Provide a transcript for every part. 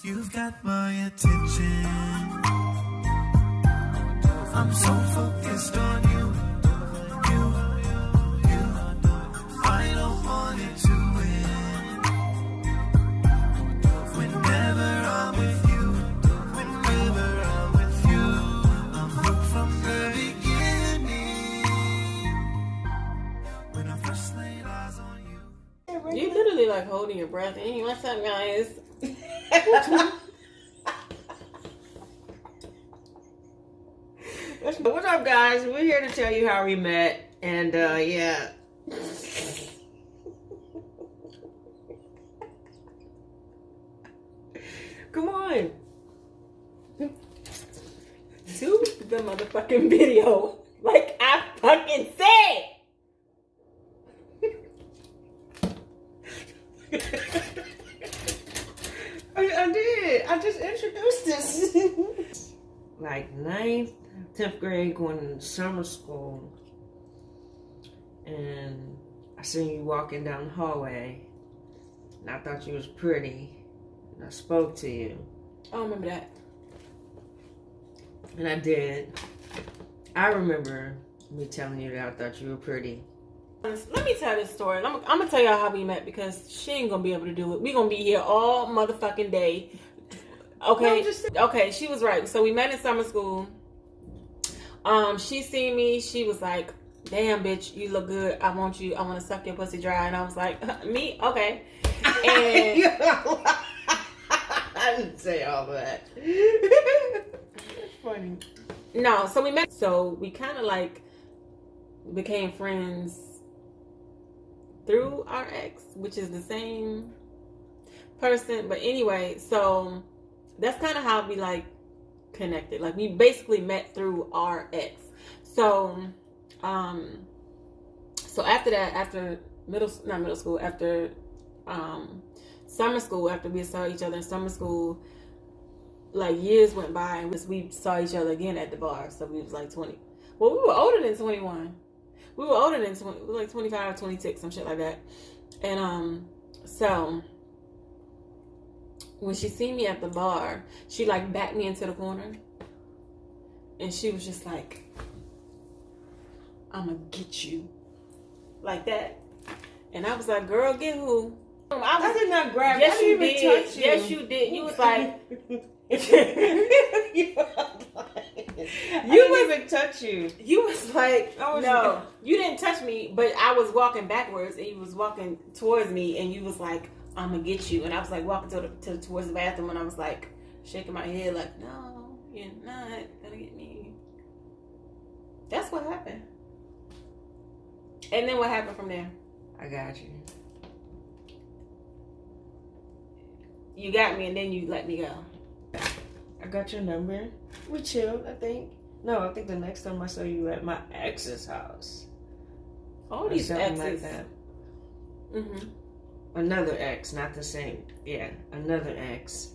You've got my attention. I'm so focused on you. I don't want it to end. Whenever I'm with you, I'm hooked from the beginning. When I first laid eyes on you. You literally like holding your breath. Hey, what's up, guys? What's up, guys? We're here to tell you how we met, and yeah. Come on. To the motherfucking video. Like I fucking said. I did. I just introduced this. Like 9th, 10th grade, going to summer school. And I seen you walking down the hallway. And I thought you was pretty. And I spoke to you. I don't remember that. And I did. I remember me telling you that I thought you were pretty. Let me tell this story. I'm gonna tell y'all how we met because she ain't gonna be able to do it. We gonna be here all motherfucking day. Okay. Okay, she was right. So we met in summer school. She seen me. She was like, "Damn, bitch, you look good. I want you. I want to suck your pussy dry." And I was like, "Me? Okay." And I didn't say all that. It's funny. No, so we met. So we kind of like became friends through our ex, which is the same person. But anyway, so that's kind of how we like connected. Like we basically met through our ex. So, so after that, after after summer school, after we saw each other in summer school, like years went by and we saw each other again at the bar. So we was like 20. Well, we were older than 21. We were older than 20, like 25 or 26, some shit like that. And so when she seen me at the bar, she like backed me into the corner. And she was just like, "I'm gonna get you." Like that. And I was like, "Girl, get who?" I did not grab. Yes, you did. did. Yes, you did. You was like, you didn't even touch you. You was like, no, you didn't touch me, but I was walking backwards and you was walking towards me and you was like, "I'm gonna get you." And I was like walking towards the bathroom and I was like shaking my head like, "No, you're not gonna get me." That's what happened. And then what happened from there? I got you. You got me and then you let me go. I got your number. We chilled, I think. No, I think the next time I saw you at my ex's house. All these exes. Like that. Mm-hmm. Another ex, not the same. Yeah, another ex.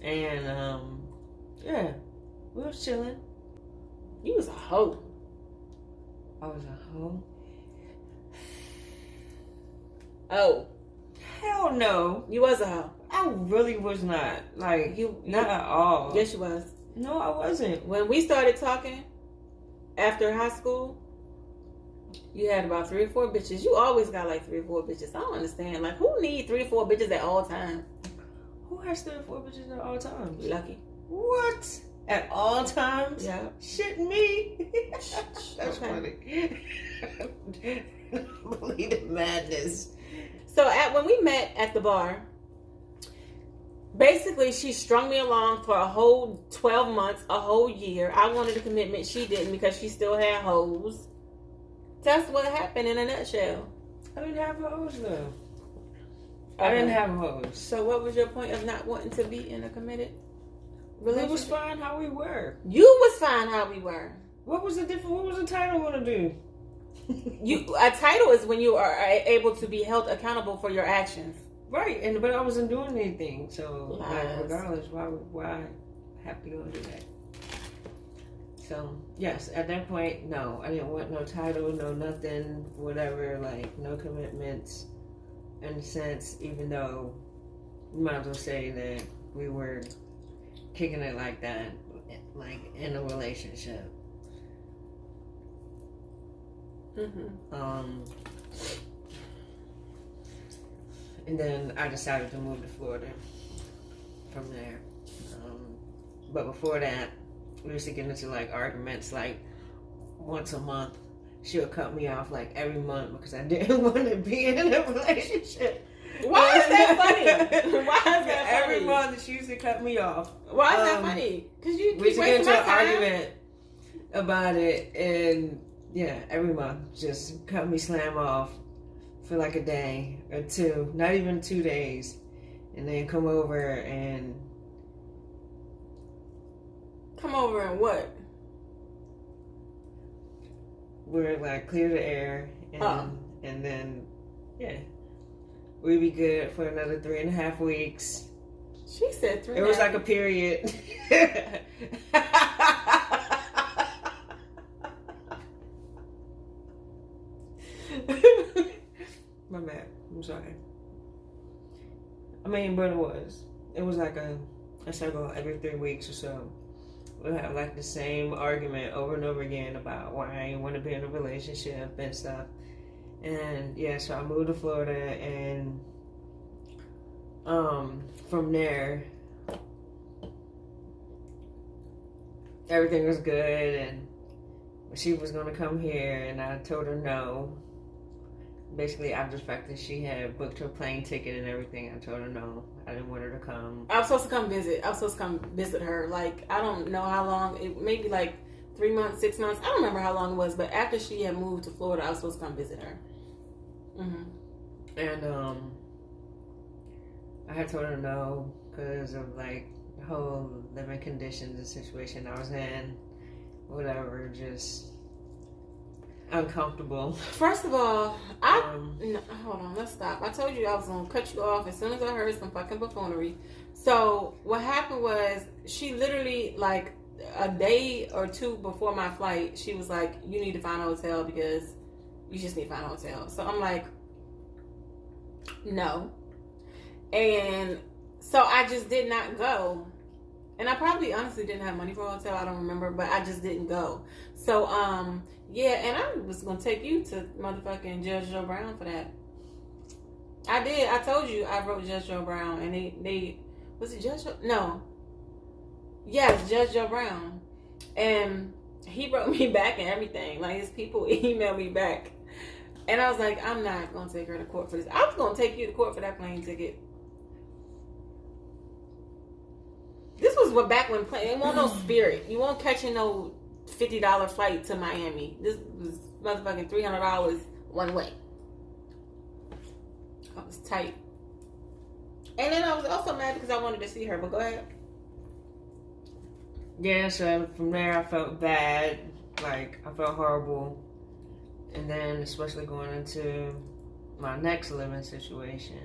And, yeah, we was chilling. You was a hoe. I was a hoe? Oh. Hell no. You was a hoe. I really was not. Like, not at all. Yes, you was. No, I wasn't. When we started talking after high school, you had about 3 or 4 bitches. You always got like 3 or 4 bitches. I don't understand. Like, who need 3 or 4 bitches at all times? Who has 3 or 4 bitches at all times? Lucky. What? At all times? Yeah. Shit, me. That's funny. Believe the madness. So when we met at the bar, basically she strung me along for a whole 12 months, a whole year. I wanted a commitment. She didn't because she still had hoes. That's what happened in a nutshell. I didn't have hoes though. I didn't have hoes. So what was your point of not wanting to be in a committed relationship? It was fine how we were. You was fine how we were. What was the difference? What was the title gonna do? A title is when you are able to be held accountable for your actions. Right, but I wasn't doing anything, so Lies. regardless, why have to go and do that? So yes, at that point, no, I didn't want no title, no nothing, whatever, like no commitments in a sense, even though you might as well say that we were kicking it like that, like in a relationship. Mm-hmm. And then I decided to move to Florida from there. But before that, we used to get into like arguments like once a month. She'll cut me off like every month because I didn't want to be in a relationship. Why is that funny? Why is that funny? Every month she used to cut me off. Why is that funny? Because you we used to get into an time. argument about it, and yeah, every month just cut me slam off for like a day or two, not even 2 days, and then come over and what? We're like clear the air, and then yeah, we'd be good for another 3.5 weeks. She said 3. It was like a period. My bad. I'm sorry. I mean, but it was like a cycle every 3 weeks or so. We'll have like the same argument over and over again about why I didn't want to be in a relationship and stuff. And yeah, so I moved to Florida, and from there everything was good, and she was gonna come here, and I told her no. Basically, after the fact that she had booked her plane ticket and everything, I told her no. I didn't want her to come. I was supposed to come visit. I was supposed to come visit her. Like, I don't know how long. It maybe like 3 months, 6 months. I don't remember how long it was. But after she had moved to Florida, I was supposed to come visit her. Mm-hmm. And I had told her no because of like the whole living conditions and situation I was in. Whatever, just uncomfortable. First of all, no, hold on, let's stop. I told you I was gonna cut you off as soon as I heard some fucking buffoonery. So what happened was, she literally, like a day or two before my flight, she was like, you need to find a hotel because you just need to find a hotel. So I'm like, no. And so I just did not go. And I probably honestly didn't have money for a hotel. I don't remember, but I just didn't go. So, yeah, and I was going to take you to motherfucking Judge Joe Brown for that. I did. I told you I wrote Judge Joe Brown, and they was it Judge Joe? No. Yes, Judge Joe Brown. And he wrote me back and everything. Like, his people emailed me back. And I was like, I'm not going to take her to court for this. I was going to take you to court for that plane ticket. This was back when it wasn't no Spirit. You won't catch no $50 flight to Miami. This was motherfucking $300 one way. I was tight. And then I was also mad because I wanted to see her, but go ahead. Yeah, so from there I felt bad. Like, I felt horrible. And then, especially going into my next living situation,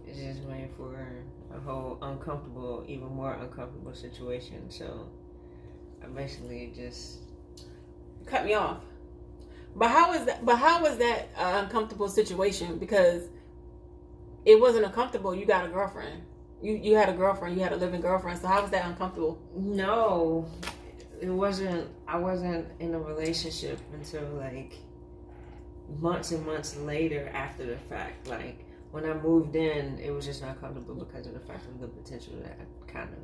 it just made for a whole uncomfortable, even more uncomfortable situation. So I basically just cut me off. But how was that? But how was that an uncomfortable situation? Because it wasn't uncomfortable. You got a girlfriend. You had a girlfriend. You had a living girlfriend. So how was that uncomfortable? No, it wasn't. I wasn't in a relationship until like months and months later after the fact. Like, when I moved in, it was just not comfortable because of the fact of the potential that I kind of.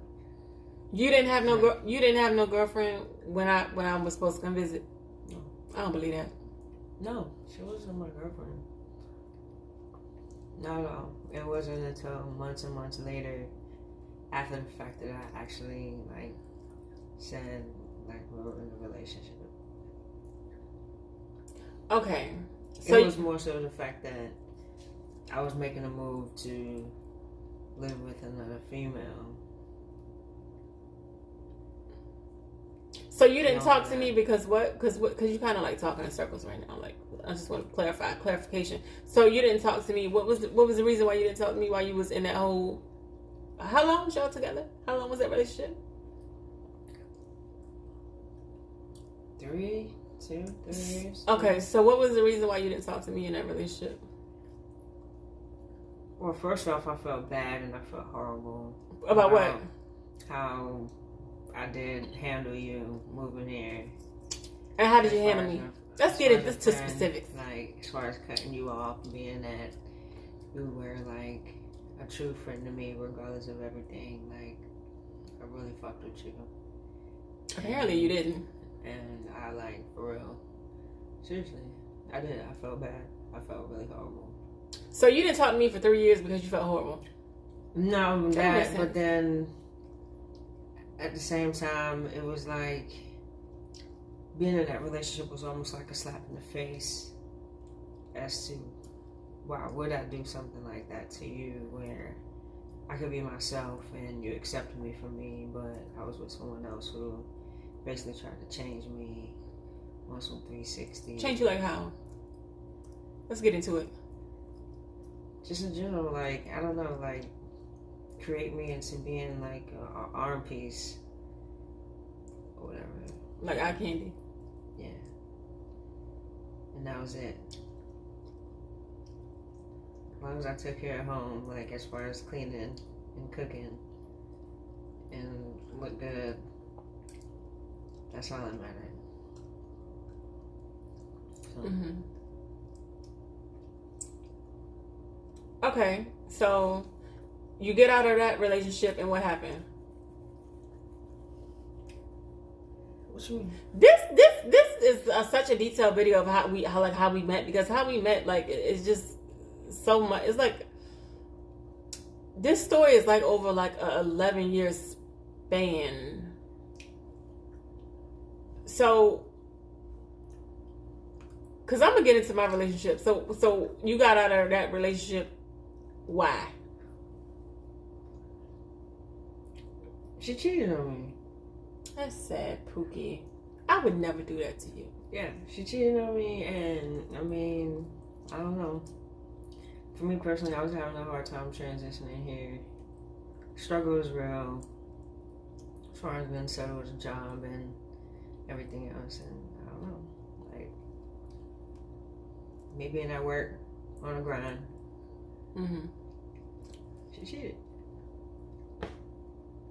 You didn't have no you didn't have no girlfriend when I was supposed to come visit. No. I don't believe that. No, she wasn't my girlfriend. Not at all. It wasn't until months and months later, after the fact, that I actually like said like we were in a relationship. Okay. So it was more so the fact that I was making a move to live with another female. So you didn't talk to me because what? Because you kind of like talking in circles right now. Like, I just want to clarification. So you didn't talk to me. What was the reason why you didn't talk to me while you was in that whole? How long was y'all together? How long was that relationship? 3 years. Okay, so what was the reason why you didn't talk to me in that relationship? Well, first off, I felt bad and I felt horrible. About what? How I did handle you moving here. And how did you handle me? Let's get into specifics. Like, as far as cutting you off, being that you were like a true friend to me, regardless of everything. Like, I really fucked with you. Apparently, you didn't. And I, like, for real. Seriously, I did. I felt bad. I felt really horrible. So you didn't talk to me for 3 years because you felt horrible? No, that, but then at the same time, it was like being in that relationship was almost like a slap in the face as to why would I do something like that to you where I could be myself and you accepted me for me, but I was with someone else who basically tried to change me on some 360. Change you like how? Let's get into it. Just in general, like, I don't know, like, create me into being like an arm piece or whatever. Like eye candy. Yeah. And that was it. As long as I took care of home, like as far as cleaning and cooking and look good, that's all that mattered. So. Mm-hmm. Okay, so you get out of that relationship and what happened? What you mean? This is such a detailed video of how we met, because how we met, like, it's just so much. It's like this story is like over like a 11-year span. So, because I'm gonna get into my relationship. So you got out of that relationship. Why? She cheated on me. That's sad, Pookie. I would never do that to you. Yeah, she cheated on me, and I mean, I don't know. For me personally, I was having a hard time transitioning here. Struggle was real. As far as being settled with a job and everything else, and I don't know, like me being at work on the grind. Mm-hmm. She cheated.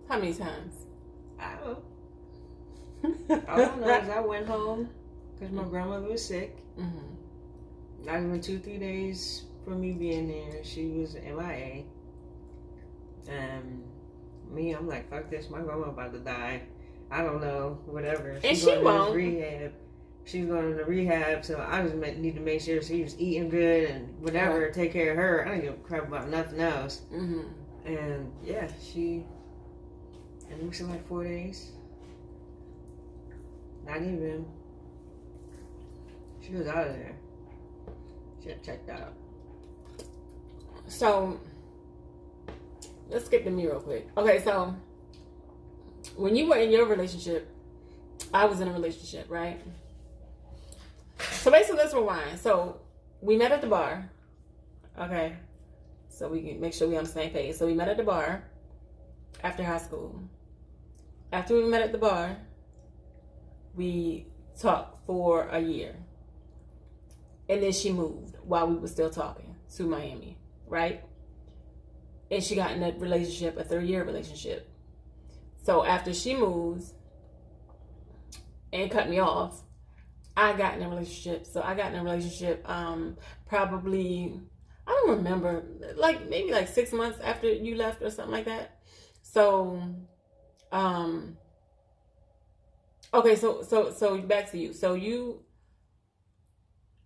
How many times? I don't know. All I know is I went home because my grandmother was sick. Mm-hmm. Not even 2-3 days from me being there, she was MIA. And me, I'm like, fuck this, my grandma about to die. I don't know, whatever. And she won't. Rehab. She's going to rehab, so I just need to make sure she was eating good and whatever, right. Take care of her. I don't give a crap about nothing else. Mm-hmm. And yeah, and it was in like 4 days. Not even. She was out of there. She had checked out. So, let's skip to me real quick. Okay, so when you were in your relationship, I was in a relationship, right? So basically, let's rewind. So we met at the bar. Okay, so we can make sure we're on the same page. So we met at the bar after high school. After we met at the bar, we talked for a year. And then she moved while we were still talking to Miami, right? And she got in a relationship, a 3-year relationship. So after she moves and cut me off, I got in a relationship. So I got in a relationship probably, I don't remember, like maybe like 6 months after you left or something like that. So, okay, so back to you. So you,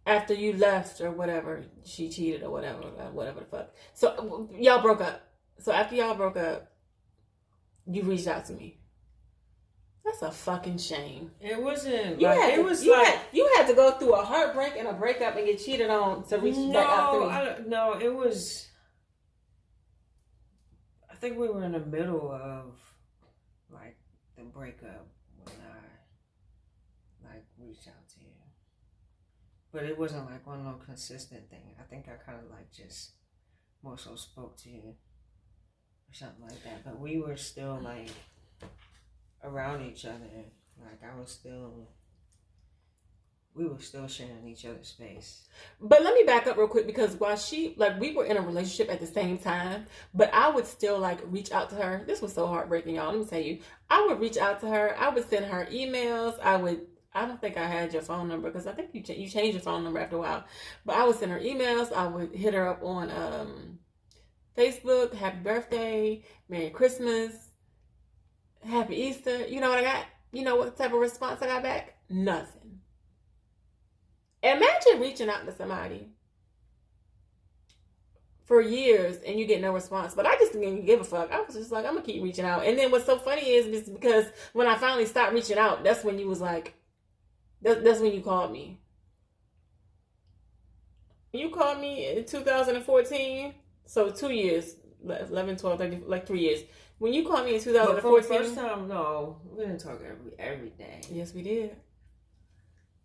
after you left or whatever, she cheated or whatever the fuck. So y'all broke up. So after y'all broke up, you reached out to me. That's a fucking shame. It wasn't. You had to go through a heartbreak and a breakup and get cheated on to reach back out to me. No, it was. I think we were in the middle of like the breakup when I like reached out to you. But it wasn't like one little consistent thing. I think I kind of like just more so spoke to you or something like that. But we were still like around each other. Like I was still we were still sharing each other's space. But let me back up real quick, because while we were in a relationship at the same time, but I would still reach out to her. This was so heartbreaking, y'all. Let me tell you, I would reach out to her. I would send her emails. I don't think I had your phone number, because I think you changed your phone number after a while. But I would send her emails. I would hit her up on Facebook. Happy birthday, Merry Christmas, Happy Easter. You know what I got? You know what type of response I got back? Nothing. Imagine reaching out to somebody for years and you get no response. But I just didn't give a fuck. I was just like, I'm gonna keep reaching out. And then what's so funny is because when I finally stopped reaching out, that's when you was like, that's when you called me. You called me in 2014, so 2 years, 11, 12, 13, 3 years. When you called me in 2014, but for the first time, no, we didn't talk every day. Yes, we did.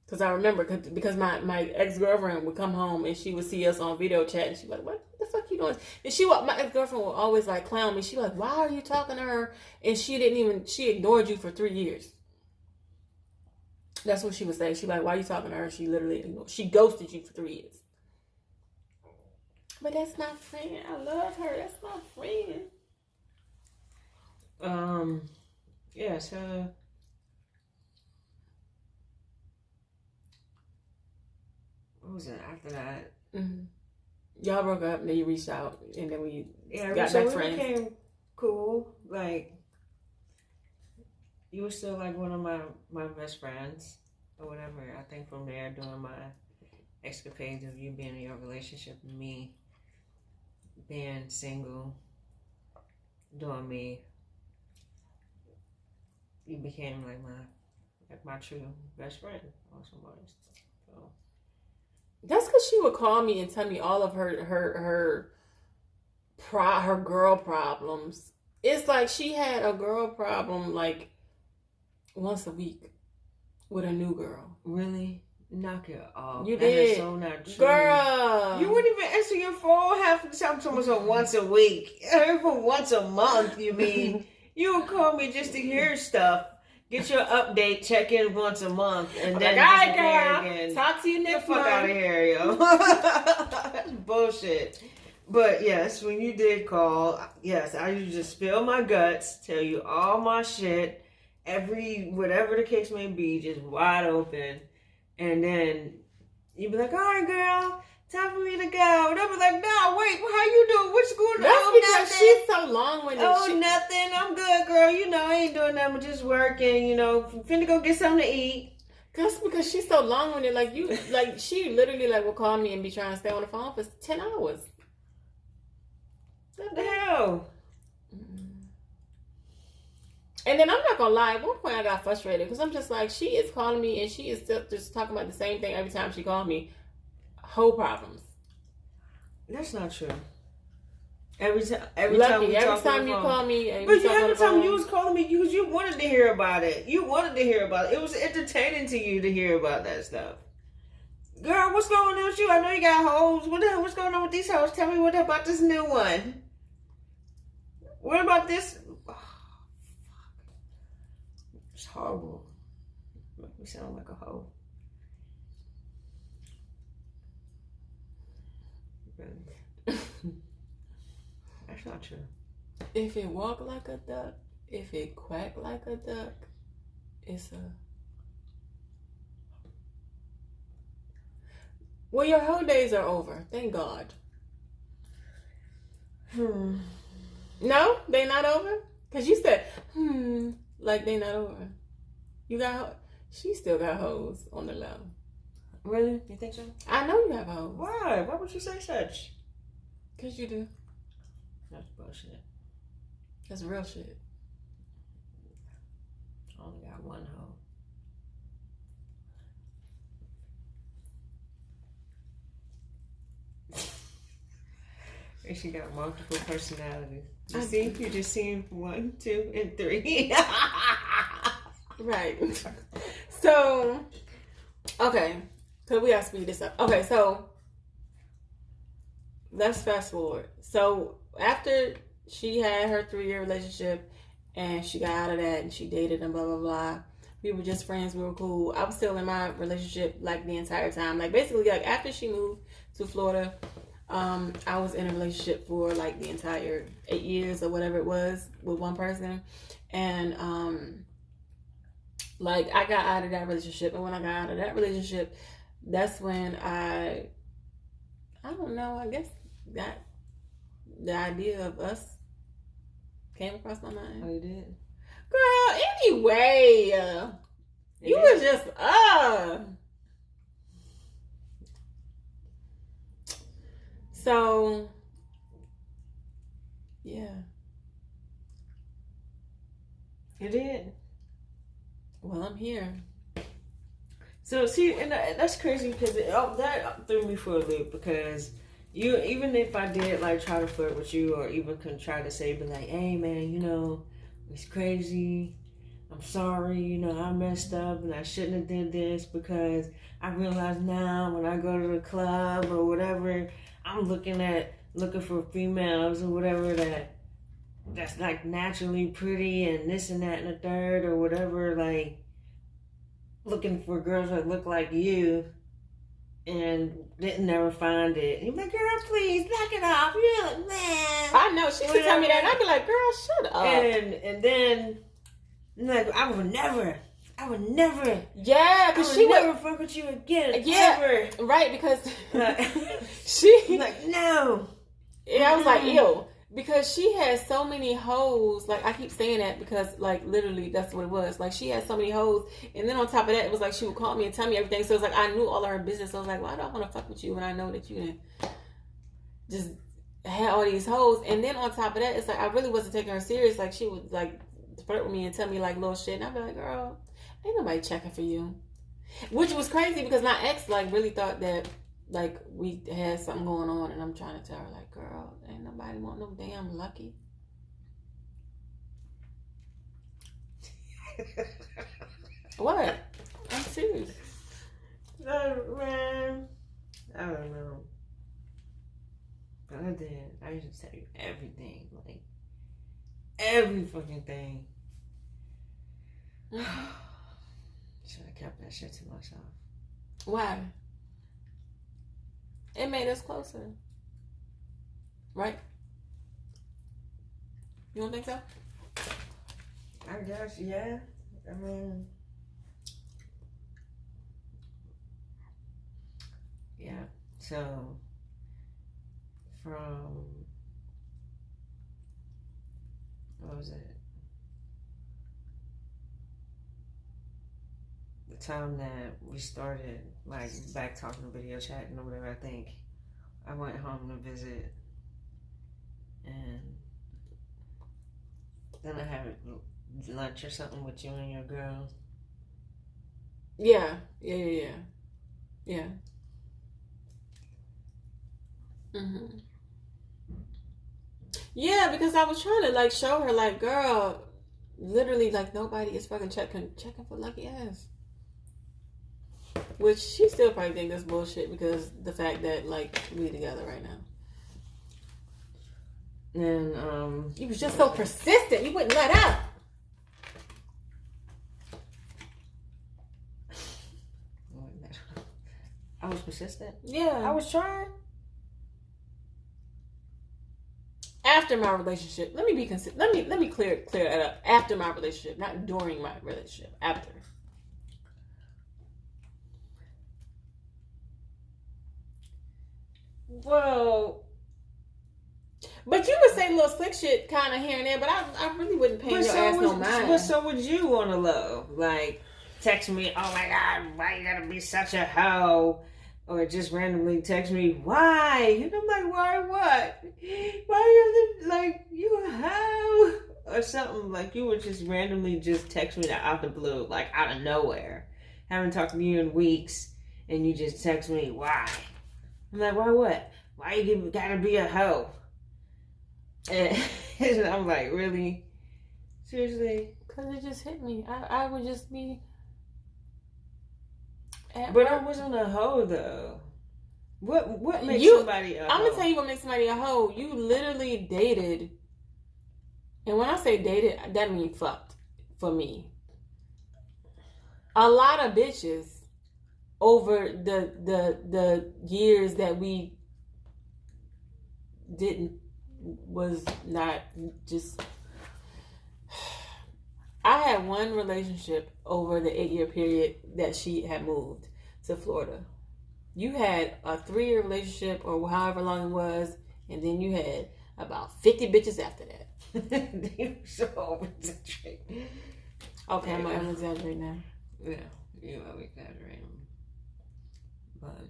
Because I remember, because my ex-girlfriend would come home and she would see us on video chat and she'd be like, what the fuck you doing? And my ex-girlfriend would always clown me. She'd be like, why are you talking to her? And she ignored you for 3 years. That's what she would say. She'd be like, why are you talking to her? She ghosted you for 3 years. But that's my friend. I love her. That's my friend. Yeah, so what was it after that? Mm-hmm. Y'all broke up and then you reached out and then we got back we friends. Became cool. You were still one of my best friends or whatever. I think from there, during my escapades of you being in your relationship and me being single, doing me, you became my true best friend also. So that's because she would call me and tell me all of her girl problems. It's like she had a girl problem once a week with a new girl. Really? Knock it off. You That is did. so not true. Girl. You wouldn't even answer your phone half the time. Someone's on once a week. For once a month, you mean? You would call me just to hear stuff. Get your update, check in once a month, and then girl. again. Talk to you next Get the fuck out of here, yo. That's bullshit. But yes, when you did call, yes, I used to just spill my guts, tell you all my shit, whatever the case may be, just wide open. And then you'd be like, all right, girl, time for me to go. And I'd be like, no, wait, how you doing? What's going on? That's because nothing. she's so long-winded. Nothing. I'm good, girl. I ain't doing nothing but just working, finna go get something to eat. That's because she's so long-winded. She literally will call me and be trying to stay on the phone for 10 hours. What the hell? And then I'm not gonna lie, at one point I got frustrated because I'm just she is calling me and she is still just talking about the same thing every time she called me. Whole problems. That's not true. Every time you call me, and but every time you was calling me, you wanted to hear about it. You wanted to hear about it. It was entertaining to you to hear about that stuff. Girl, what's going on with you? I know you got hoes. What the hell? What's going on with these hoes? Tell me what about this new one. What about this? Oh, fuck. It's horrible. Make me sound like a hoe. That's not true. If it walk like a duck, if it quack like a duck, it's a... Well, your whole days are over. Thank God. No? They not over? Because you said, like they not over. You got... She still got hoes on the low. Really? You think so? I know you have hoes. Why? Why would you say such? Because you do. That's bullshit. That's real shit. I only got one hoe. And she got multiple personalities. You just seen 1, 2, and 3. Right. So, okay. So we gotta speed this up. Okay, so let's fast forward. So after she had her 3-year relationship and she got out of that and she dated and blah blah blah, We were just friends. We were cool. I was still in my relationship like the entire time. Like basically, like after she moved to Florida, I was in a relationship for like the entire 8 years or whatever it was with one person, and like I got out of that relationship, and when I got out of that relationship, that's when I don't know. I guess that the idea of us came across my mind. Oh, you did? Girl, anyway, you was just So yeah. You did? Well, I'm here. So see, and that's crazy because that threw me for a loop, because you, even if I did like try to flirt with you, or even can try to say, be like, hey man, you know, it's crazy, I'm sorry, you know, I messed up and I shouldn't have did this, because I realize now when I go to the club or whatever, I'm looking for females or whatever that's like naturally pretty and this and that and the third or whatever, like looking for girls that look like you, and didn't never find it. You're like, girl, please knock it off. You're like, man. I know she would tell me that, and I'd be like, girl, shut up. And then like, I would never. Yeah, because she would would never fuck with you again. Yeah, ever. right. Because she like, no. And I was like, ew. Because she had so many hoes. Like, I keep saying that because, like, literally, that's what it was. Like, she had so many hoes. And then on top of that, it was like she would call me and tell me everything. So it's like I knew all of her business. So I was like, why do I want to fuck with you when I know that you didn't just had all these hoes? And then on top of that, it's like I really wasn't taking her serious. Like, she would, like, flirt with me and tell me, like, little shit. And I'd be like, girl, ain't nobody checking for you. Which was crazy because my ex, like, really thought that, like, we had something going on, and I'm trying to tell her, like, girl, ain't nobody want no damn lucky. What? I'm serious. No, man. I don't know. But I did. I used to tell you everything. Like, every fucking thing. Should have kept that shit to myself. Why? It made us closer. Right? You don't think so? I guess, yeah. I mean, yeah. So, from, what was it? The time that we started, like, back talking, video chatting or whatever, I think I went home to visit, and then I had lunch or something with you and your girl. Yeah. Mm-hmm. Yeah, because I was trying to, like, show her, like, girl, literally, like, nobody is fucking checking for lucky ass. Which she still probably think that's bullshit because the fact that, like, we together right now. And you was just so persistent. You wouldn't let up. I was persistent. Yeah, I was trying. After my relationship, let me clear that up. After my relationship, not during my relationship. After. Well, but you would say little slick shit kind of here and there, but I really wouldn't pay your ass no mind. But so would you on the low? Like, text me, oh my God, why you gotta be such a hoe? Or just randomly text me, why? And I'm like, why what? Why you like, you a hoe? Or something. Like, you would just randomly just text me out the blue, like out of nowhere. Haven't talked to you in weeks, and you just text me, why? I'm like, why what? Why you gotta be a hoe? And I'm like, really? Seriously? Because it just hit me. I would just be... But I wasn't a hoe, though. What makes somebody a hoe? I'm going to tell you what makes somebody a hoe. You literally dated. And when I say dated, that means fucked for me. a lot of bitches over the years that we was not just. I had one relationship over the 8-year period that she had moved to Florida. You had a 3-year relationship or however long it was, and then you had about 50 bitches after that. You so over-exaggerating. Okay, I'm exaggerating now. Yeah, you are exaggerating. But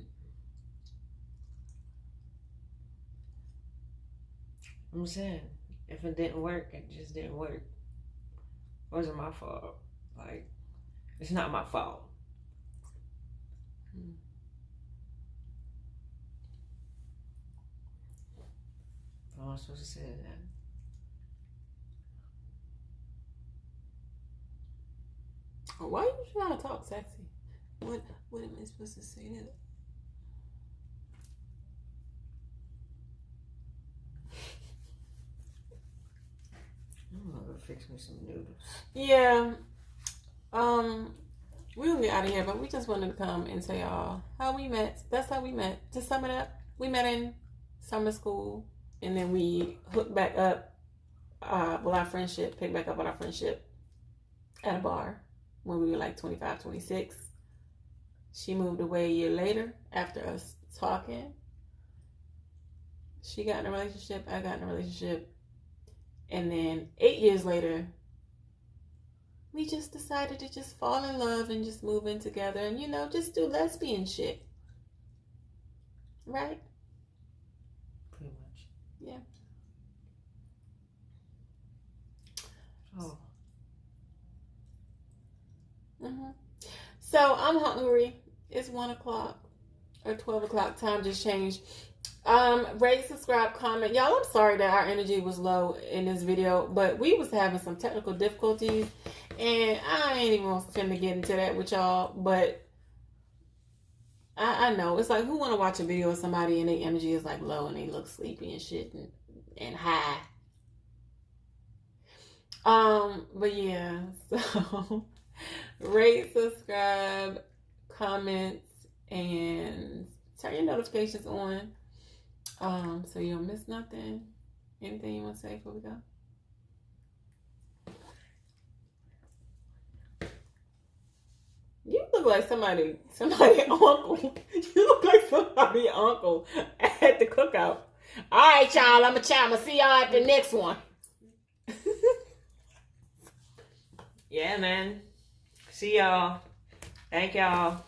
I'm saying, if it didn't work, it just didn't work. It wasn't my fault. Like, it's not my fault. How am I supposed to say that? Why are you trying to talk sexy? What am I supposed to say to that? I'm gonna fix me some noodles. Yeah. We'll get out of here, but we just wanted to come and tell y'all how we met. That's how we met. To sum it up, we met in summer school, and then we hooked back up with our friendship, picked back up with our friendship at a bar when we were like 25, 26. She moved away a year later after us talking. She got in a relationship, I got in a relationship. And then 8 years later, we just decided to just fall in love and just move in together and, you know, just do lesbian shit. Right? Pretty much. Yeah. Oh. So I'm hungry. It's 1 o'clock or 12 o'clock. Time just changed. Rate, subscribe, comment. Y'all, I'm sorry that our energy was low in this video, but we was having some technical difficulties, and I ain't even finna get into that with y'all, but I know. It's like, who wanna watch a video of somebody and their energy is like low and they look sleepy and shit and high. But yeah, so rate, subscribe, comments, and turn your notifications on. So you don't miss nothing. Anything you want to say before we go? You look like somebody uncle. You look like somebody uncle at the cookout. All right, y'all. I'm gonna see y'all at the next one. Yeah, man. See y'all. Thank y'all.